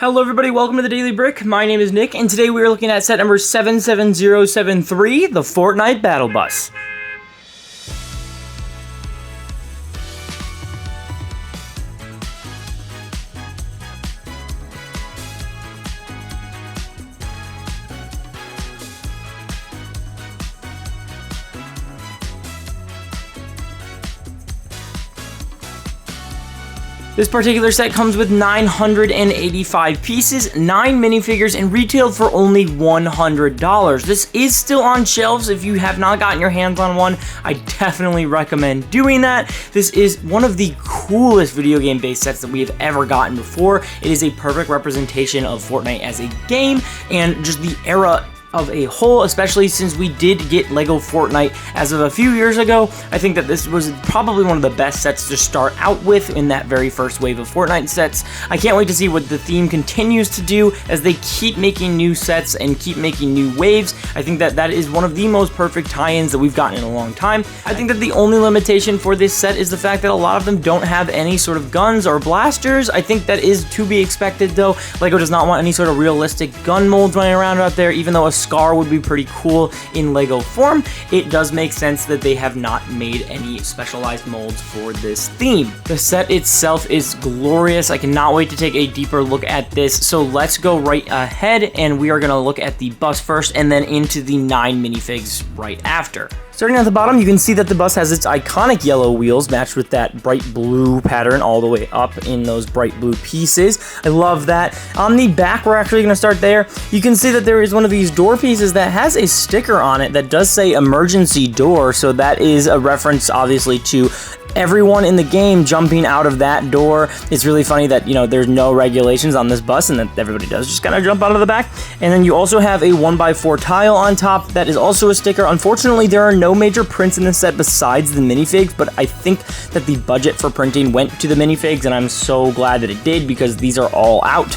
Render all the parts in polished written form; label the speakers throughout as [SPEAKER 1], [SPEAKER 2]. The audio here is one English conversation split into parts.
[SPEAKER 1] Hello everybody, welcome to the Daily Brick. My name is Nick, and today we are looking at set number 77073, the Fortnite Battle Bus. This particular set comes with 985 pieces, 9 minifigures, and retailed for only $100. This is still on shelves. If you have not gotten your hands on one, I definitely recommend doing that. This is one of the coolest video game based sets that we have ever gotten before. It is a perfect representation of Fortnite as a game and just the era of a whole, especially since we did get Lego Fortnite as of a few years ago. I think that this was probably one of the best sets to start out with in that very first wave of Fortnite sets. I can't wait to see what the theme continues to do as they keep making new sets and keep making new waves. I think that that is one of the most perfect tie-ins that we've gotten in a long time. I think that the only limitation for this set is the fact that a lot of them don't have any sort of guns or blasters. I think that is to be expected though. Lego does not want any sort of realistic gun molds running around out there, even though a Scar would be pretty cool in Lego form. It does make sense that they have not made any specialized molds for this theme. The set itself is glorious. I cannot wait to take a deeper look at this. So let's go right ahead and we are going to look at the bus first and then into the 9 minifigs right after. Starting at the bottom, you can see that the bus has its iconic yellow wheels matched with that bright blue pattern all the way up in those bright blue pieces. I love that. On the back, we're actually going to start there. You can see that there is one of these door pieces that has a sticker on it that does say emergency door. So that is a reference, obviously, to everyone in the game jumping out of that door. It's really funny that, you know, there's no regulations on this bus and that everybody does just kind of jump out of the back. And then you also have a 1x4 tile on top that is also a sticker. Unfortunately, there are no major prints in this set besides the minifigs, but I think that the budget for printing went to the minifigs, and I'm so glad that it did because these are all out.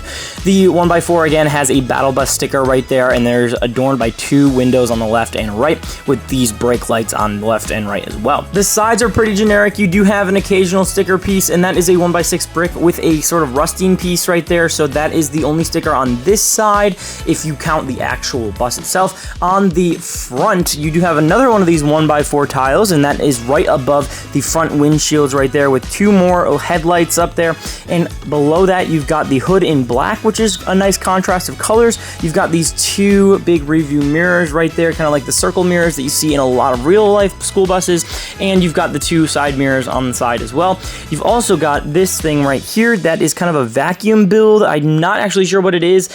[SPEAKER 1] The 1x4 again has a battle bus sticker right there, and there's adorned by 2 windows on the left and right with these brake lights on the left and right as well. The sides are pretty generic. You do have an occasional sticker piece, and that is a 1x6 brick with a sort of rusting piece right there, so that is the only sticker on this side if you count the actual bus itself. On the front, you do have another one of these 1x4 tiles, and that is right above the front windshields right there with 2 more headlights up there, and below that you've got the hood in black, which is a nice contrast of colors. You've got these 2 big review mirrors right there, kind of like the circle mirrors that you see in a lot of real life school buses, and you've got the 2 side mirrors on the side as well. You've also got this thing right here that is kind of a vacuum build. I'm not actually sure what it is.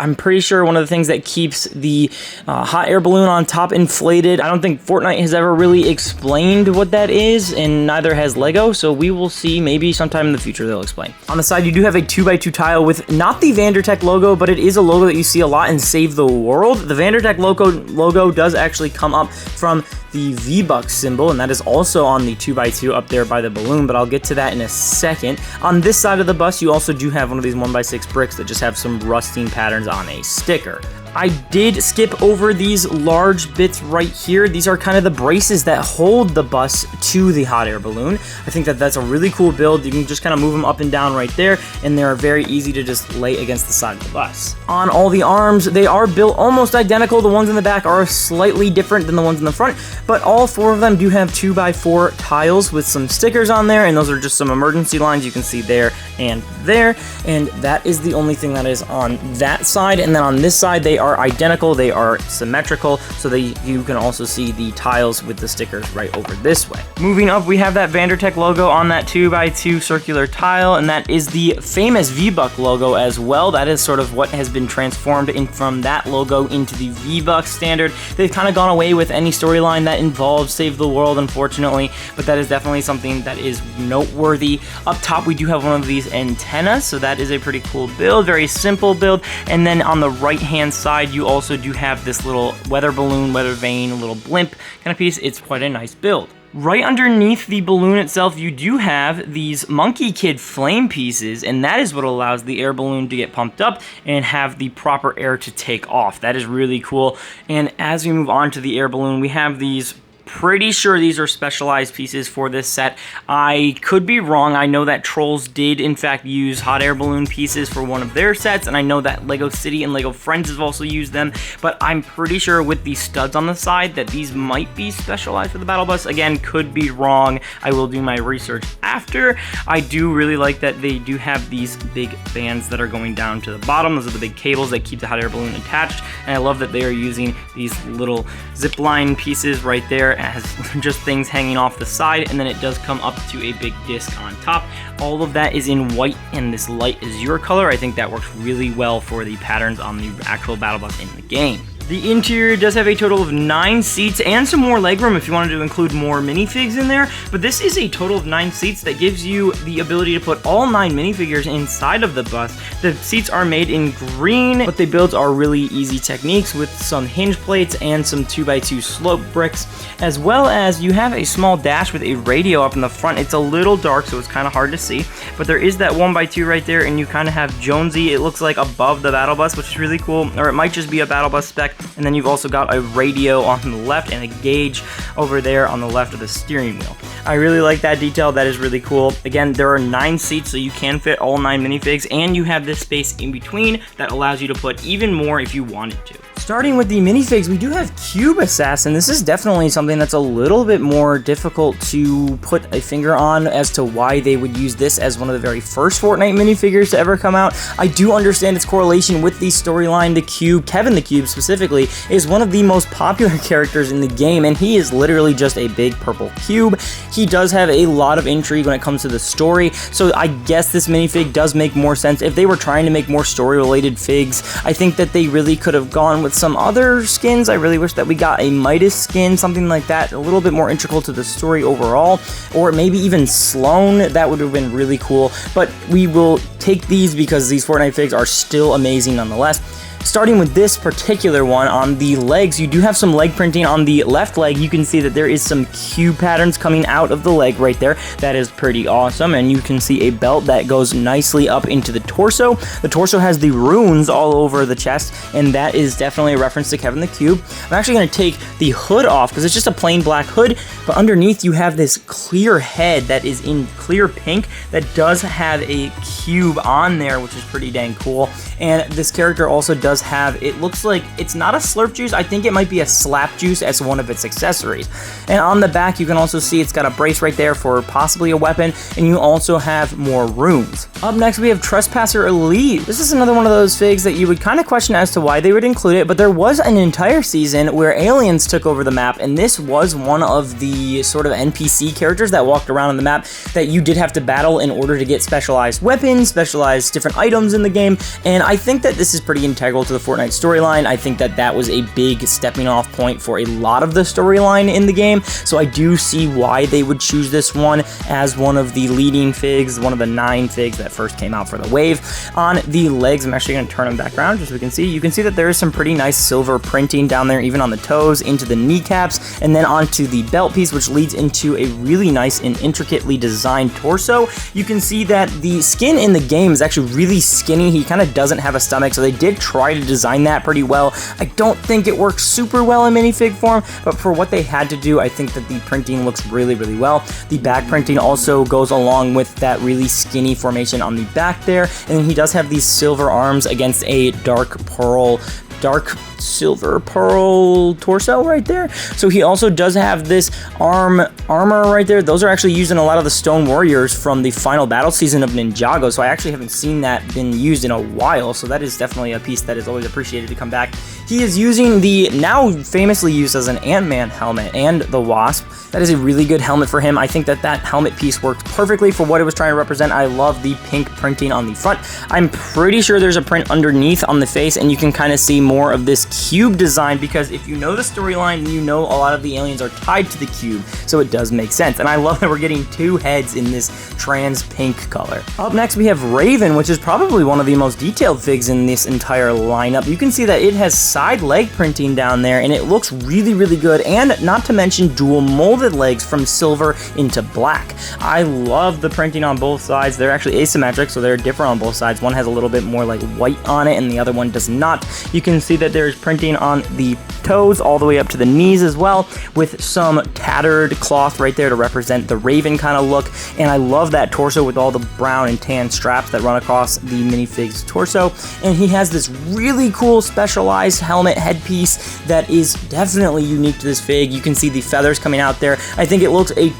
[SPEAKER 1] I'm pretty sure one of the things that keeps the hot air balloon on top inflated. I don't think Fortnite has ever really explained what that is, and neither has Lego, so we will see. Maybe sometime in the future they'll explain. On the side, you do have a 2x2 tile with not the Vandertech logo, but it is a logo that you see a lot in Save the World. The Vandertech logo does actually come up from the V-Bucks symbol, and that is also on the 2x2 up there by the balloon, but I'll get to that in a second. On this side of the bus, you also do have one of these 1x6 bricks that just have some rusting patterns on a sticker. I did skip over these large bits right here. These are kind of the braces that hold the bus to the hot air balloon. I think that that's a really cool build. You can just kind of move them up and down right there, and they're very easy to just lay against the side of the bus. On all the arms, they are built almost identical. The ones in the back are slightly different than the ones in the front, but all 4 of them do have 2x4 tiles with some stickers on there, and those are just some emergency lines you can see there, and that is the only thing that is on that side. And then on this side, they are identical, they are symmetrical, so you can also see the tiles with the stickers right over this way. Moving up, we have that Vandertech logo on that 2x2 circular tile, and that is the famous V-Buck logo as well. That is sort of what has been transformed from that logo into the V-Buck standard. They've kind of gone away with any storyline that involves Save the World, unfortunately, but that is definitely something that is noteworthy. Up top, we do have one of these antennas, so that is a pretty cool build, very simple build. And then on the right hand side, you also do have this little weather balloon, weather vane, little blimp kind of piece. It's quite a nice build. Right underneath the balloon itself, you do have these Monkey Kid flame pieces, and that is what allows the air balloon to get pumped up and have the proper air to take off. That is really cool. And as we move on to the air balloon, we have these Pretty sure these are specialized pieces for this set. I could be wrong. I know that Trolls did in fact use hot air balloon pieces for one of their sets, and I know that Lego City and Lego Friends have also used them, but I'm pretty sure with these studs on the side that these might be specialized for the Battle Bus. Again, could be wrong. I will do my research after. I do really like that they do have these big bands that are going down to the bottom. Those are the big cables that keep the hot air balloon attached, and I love that they are using these little zip line pieces right there. It has just things hanging off the side, and then it does come up to a big disc on top. All of that is in white, and this light azure color. I think that works really well for the patterns on the actual Battle Bus in the game. The interior does have a total of 9 seats and some more legroom if you wanted to include more minifigs in there, but this is a total of 9 seats that gives you the ability to put all 9 minifigures inside of the bus. The seats are made in green, but they build are really easy techniques with some hinge plates and some 2x2 slope bricks, as well as you have a small dash with a radio up in the front. It's a little dark, so it's kind of hard to see, but there is that 1x2 right there, and you kind of have Jonesy, it looks like, above the Battle Bus, which is really cool, or it might just be a Battle Bus spec. And then you've also got a radio on the left and a gauge over there on the left of the steering wheel. I really like that detail. That is really cool. Again, there are 9 seats, so you can fit all 9 minifigs, and you have this space in between that allows you to put even more if you wanted to. Starting with the minifigs, we do have Cube Assassin. This is definitely something that's a little bit more difficult to put a finger on as to why they would use this as one of the very first Fortnite minifigures to ever come out. I do understand its correlation with the storyline. The Cube, Kevin the Cube specifically, is one of the most popular characters in the game, and he is literally just a big purple cube. He does have a lot of intrigue when it comes to the story, so I guess this minifig does make more sense. If they were trying to make more story-related figs, I think that they really could have gone with some other skins. I really wish that we got a Midas skin, something like that, a little bit more integral to the story overall, or maybe even Sloan. That would have been really cool, but we will take these because these Fortnite figs are still amazing nonetheless. Starting with this particular one, on the legs, you do have some leg printing on the left leg. You can see that there is some cube patterns coming out of the leg right there. That is pretty awesome, and you can see a belt that goes nicely up into the torso. The torso has the runes all over the chest, and that is definitely a reference to Kevin the Cube. I'm actually going to take the hood off because it's just a plain black hood, but underneath you have this clear head that is in clear pink that does have a cube on there, which is pretty dang cool. And this character also does have, it looks like it's not a slurp juice, I think it might be a slap juice as one of its accessories. And on the back you can also see it's got a brace right there for possibly a weapon, and you also have more runes. Up next we have Trespasser Elite. This is another one of those figs that you would kind of question as to why they would include it, but there was an entire season where aliens took over the map, and this was one of the sort of NPC characters that walked around on the map that you did have to battle in order to get specialized weapons, specialized different items in the game, and I think that this is pretty integral to the Fortnite storyline. I think that that was a big stepping off point for a lot of the storyline in the game, so I do see why they would choose this one as one of the leading figs, one of the 9 figs that first came out for the wave. On the legs, I'm actually going to turn them back around just so we can see. You can see that there is some pretty nice silver printing down there, even on the toes, into the kneecaps, and then onto the belt piece, which leads into a really nice and intricately designed torso. You can see that the skin in the game is actually really skinny. He kind of doesn't have a stomach, so they did try to design that pretty well. I don't think it works super well in minifig form, but for what they had to do, I think that the printing looks really, really well. The back printing also goes along with that really skinny formation on the back there, and then he does have these silver arms against a dark silver pearl torso right there. So he also does have this armor right there. Those are actually used in a lot of the Stone Warriors from the final battle season of Ninjago, so I actually haven't seen that been used in a while, so that is definitely a piece that is always appreciated to come back. He is using the now famously used as an Ant-Man helmet and the Wasp. That is a really good helmet for him. I think that that helmet piece worked perfectly for what it was trying to represent. I love the pink printing on the front. I'm pretty sure there's a print underneath on the face, and you can kind of see more of this cube design, because if you know the storyline, you know a lot of the aliens are tied to the cube, so it does make sense. And I love that we're getting 2 heads in this trans pink color. Up next we have Raven, which is probably one of the most detailed figs in this entire lineup. You can see that it has side leg printing down there, and it looks really, really good, and not to mention dual molded the legs from silver into black. I love the printing on both sides. They're actually asymmetric, so they're different on both sides. One has a little bit more like white on it and the other one does not. You can see that there's printing on the toes all the way up to the knees as well, with some tattered cloth right there to represent the raven kind of look. And I love that torso with all the brown and tan straps that run across the minifig's torso. And he has this really cool specialized helmet headpiece that is definitely unique to this fig. You can see the feathers coming out there. I think it looks a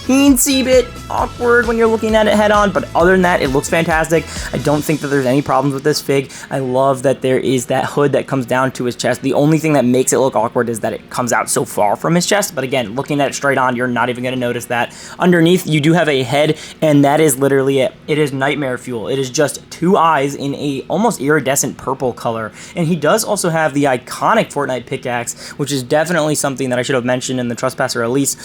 [SPEAKER 1] teensy bit awkward when you're looking at it head on, but other than that, it looks fantastic. I don't think that there's any problems with this fig. I love that there is that hood that comes down to his chest. The only thing that makes it look awkward is that it comes out so far from his chest, but again, looking at it straight on, you're not even going to notice that. Underneath, you do have a head, and that is literally it. It is nightmare fuel. It is just two eyes in a almost iridescent purple color, and he does also have the iconic Fortnite pickaxe, which is definitely something that I should have mentioned in the Trespasser Elite,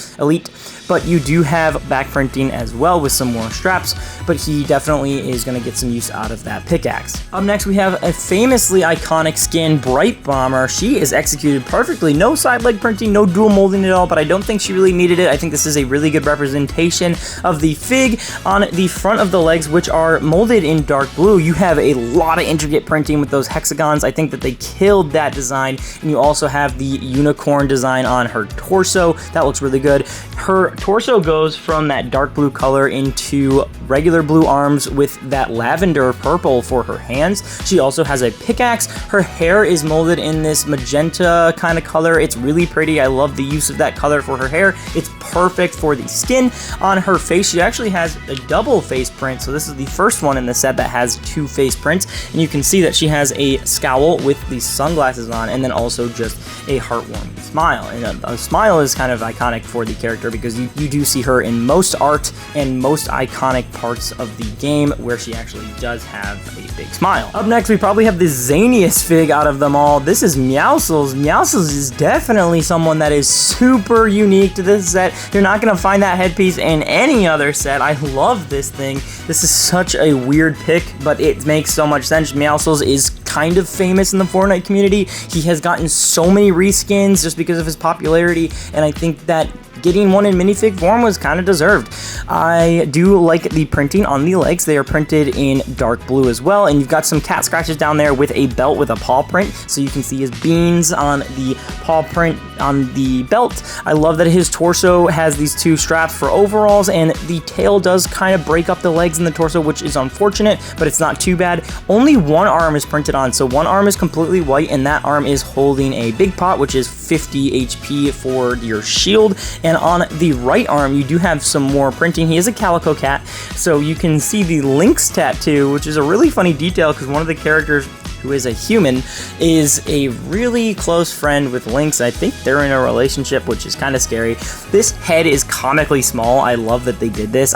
[SPEAKER 1] but you do have back printing as well with some more straps, but he definitely is going to get some use out of that pickaxe. Up next, we have a famously iconic skin, Bright Bomber. She is executed perfectly. No side leg printing, no dual molding at all, but I don't think she really needed it. I think this is a really good representation of the fig. On the front of the legs, which are molded in dark blue, you have a lot of intricate printing with those hexagons. I think that they killed that design, and you also have the unicorn design on her torso. That looks really good. Her torso goes from that dark blue color into regular blue arms with that lavender purple for her hands. She also has a pickaxe. Her hair is molded in this magenta kind of color. It's really pretty. I love the use of that color for her hair. It's perfect for the skin. On her face, she actually has a double face print, so this is the first one in the set that has two face prints, and you can see that she has a scowl with the sunglasses on, and then also just a heartwarming smile. And a smile is kind of iconic for the character because you do see her in most art and most iconic parts of the game where she actually does have a big smile. Up next, we probably have the zaniest fig out of them all. This is Meowscles. Meowscles is definitely someone that is super unique to this set. You're not going to find that headpiece in any other set. I love this thing. This is such a weird pick, but it makes so much sense. Meowscles is kind of famous in the Fortnite community. He has gotten so many reskins just because of his popularity, and I think that getting one in minifig form was kind of deserved. I do like the printing on the legs. They are printed in dark blue as well, and you've got some cat scratches down there with a belt with a paw print, so you can see his beans on the paw print on the belt. I love that his torso has these two straps for overalls, and the tail does kind of break up the legs and the torso, which is unfortunate, but it's not too bad. Only one arm is printed on, so one arm is completely white, and that arm is holding a big pot, which is 50 HP for your shield. And on the right arm, you do have some more printing. He is a calico cat, so you can see the Lynx tattoo, which is a really funny detail because one of the characters, who is a human, is a really close friend with Lynx. I think they're in a relationship, which is kind of scary. This head is comically small. I love that they did this.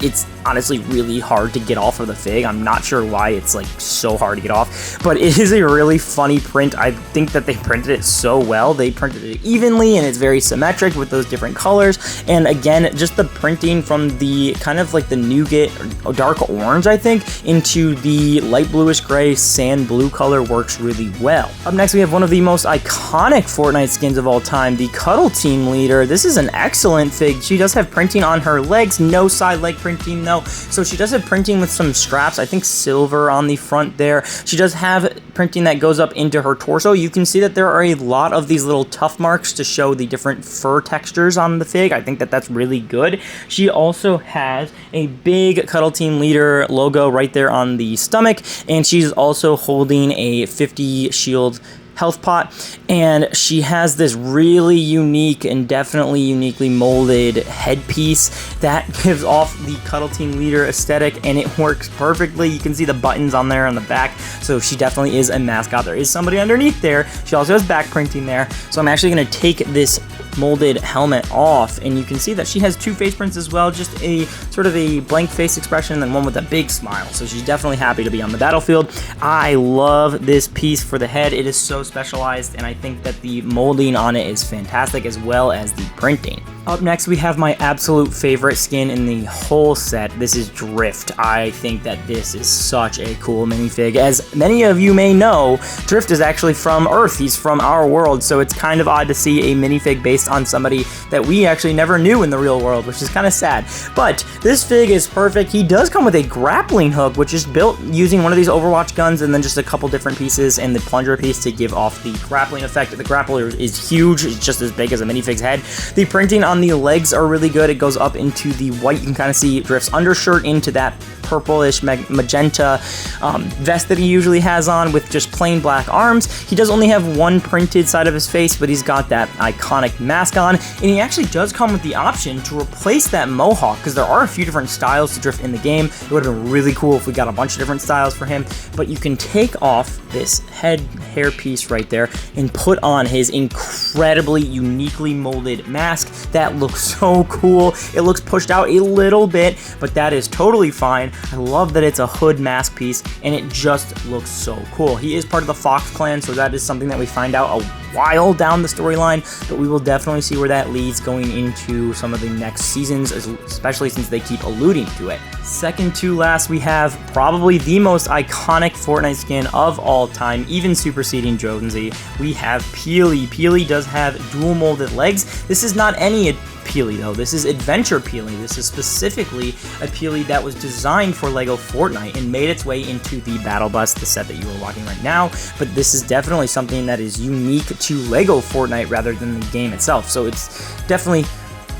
[SPEAKER 1] It's honestly really hard to get off of the fig. I'm not sure why it's like so hard to get off, but it is a really funny print. I think that they printed it so well. They printed it evenly, and it's very symmetric with those different colors. And again, just the printing from the kind of like the nougat or dark orange, I think, into the light bluish gray sand blue color works really well. Up next, we have one of the most iconic Fortnite skins of all time, the Cuddle Team Leader. This is an excellent fig. She does have printing on her legs, no side leg printing though. So she does have printing with some straps, I think silver on the front there. She does have printing that goes up into her torso. You can see that there are a lot of these little tuft marks to show the different fur textures on the fig. I think that that's really good. She also has a big Cuddle Team Leader logo right there on the stomach, and she's also holding a 50 shield health pot, and she has this really unique and definitely uniquely molded headpiece that gives off the Cuddle Team Leader aesthetic, and it works perfectly. You can see the buttons on there on the back, so she definitely is a mascot. There is somebody underneath there. She also has back printing there, so I'm actually going to take this molded helmet off, and you can see that she has two face prints as well, just a sort of a blank face expression and then one with a big smile, so she's definitely happy to be on the battlefield. I love this piece for the head. It is so specialized, and I think that the molding on it is fantastic, as well as the printing. Up next, we have my absolute favorite skin in the whole set. This is Drift. I think that this is such a cool minifig. As many of you may know, Drift is actually from Earth. He's from our world, so it's kind of odd to see a minifig based on somebody that we actually never knew in the real world, which is kind of sad. But this fig is perfect. He does come with a grappling hook, which is built using one of these Overwatch guns and then just a couple different pieces and the plunger piece to give off the grappling effect. The grappler is huge. It's just as big as a minifig's head. The printing on the legs are really good. It goes up into the white. You can kind of see Drift's undershirt into that purplish magenta vest that he usually has on with just plain black arms. He does only have one printed side of his face, but he's got that iconic mask on, and he actually does come with the option to replace that mohawk, because there are a few different styles to Drift in the game. It would have been really cool if we got a bunch of different styles for him, but you can take off this hair piece right there and put on his incredibly uniquely molded mask. That looks so cool. It looks pushed out a little bit, but that is totally fine. I love that it's a hood mask piece, and it just looks so cool. He is part of the Fox clan, so that is something that we find out a while down the storyline, but we will definitely see where that leads going into some of the next seasons, especially since they keep alluding to it. Second to last, we have probably the most iconic Fortnite skin of all time, even superseding Jonesy. We have Peely. Peely does have dual molded legs. This is not any Peely though. This is Adventure Peely. This is specifically a Peely that was designed for LEGO Fortnite and made its way into the Battle Bus, the set that you are watching right now. But this is definitely something that is unique to LEGO Fortnite rather than the game itself. So it's definitely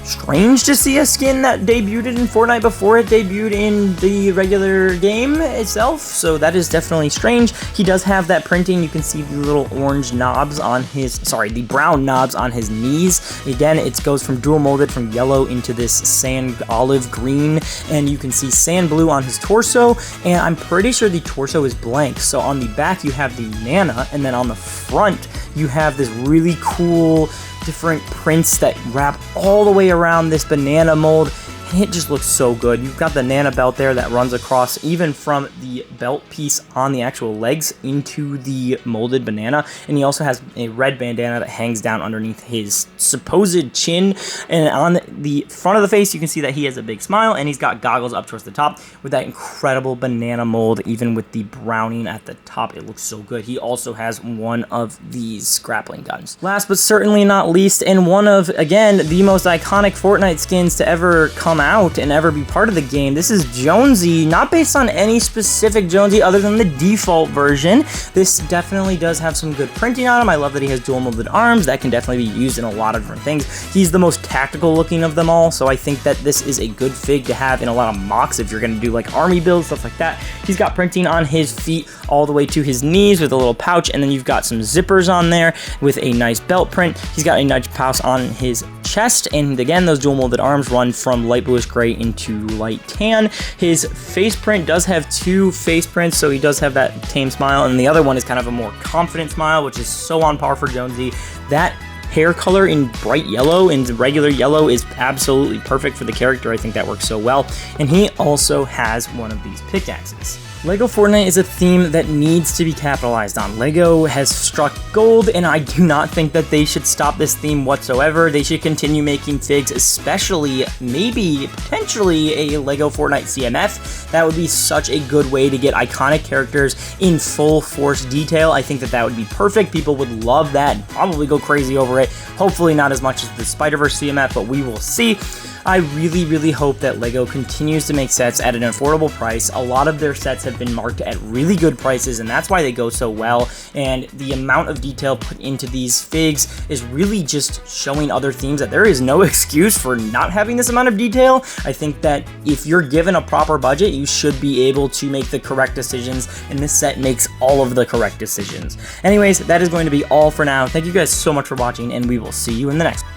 [SPEAKER 1] strange to see a skin that debuted in Fortnite before it debuted in the regular game itself, so that is definitely strange. He does have that printing. You can see the little orange knobs on his, the brown knobs on his knees. Again, it goes from dual molded from yellow into this sand olive green, and you can see sand blue on his torso, and I'm pretty sure the torso is blank. So on the back you have the Nana, and then on the front you have this really cool different prints that wrap all the way around this banana mold, and it just looks so good. You've got the Nana belt there that runs across even from the belt piece on the actual legs into the molded banana, and he also has a red bandana that hangs down underneath his supposed chin, and on the front of the face you can see that he has a big smile, and he's got goggles up towards the top with that incredible banana mold, even with the browning at the top. It looks so good. He also has one of these grappling guns. Last but certainly not least, and one of, again, the most iconic Fortnite skins to ever come out and ever be part of the game. This is Jonesy, not based on any specific Jonesy other than the default version. This definitely does have some good printing on him. I love that he has dual molded arms. That can definitely be used in a lot of different things. He's the most tactical looking of them all, so I think that this is a good fig to have in a lot of mocks if you're going to do like army builds, stuff like that. He's got printing on his feet all the way to his knees with a little pouch, and then you've got some zippers on there with a nice belt print. He's got a nice pouch on his chest, and again, those dual molded arms run from light bluish gray into light tan. His face print does have two face prints, so he does have that tame smile, and the other one is kind of a more confident smile, which is so on par for Jonesy. That hair color in bright yellow and regular yellow is absolutely perfect for the character. I think that works so well. And he also has one of these pickaxes. LEGO Fortnite is a theme that needs to be capitalized on. LEGO has struck gold, and I do not think that they should stop this theme whatsoever. They should continue making figs, especially maybe potentially a LEGO Fortnite CMF. That would be such a good way to get iconic characters in full force detail. I think that that would be perfect. People would love that and probably go crazy over it. Hopefully not as much as the Spider-Verse CMF, but we will see. I really hope that LEGO continues to make sets at an affordable price. A lot of their sets have been marked at really good prices, and that's why they go so well. And the amount of detail put into these figs is really just showing other themes that there is no excuse for not having this amount of detail. I think that if you're given a proper budget, you should be able to make the correct decisions, and this set makes all of the correct decisions. Anyways, that is going to be all for now. Thank you guys so much for watching, and we will see you in the next one.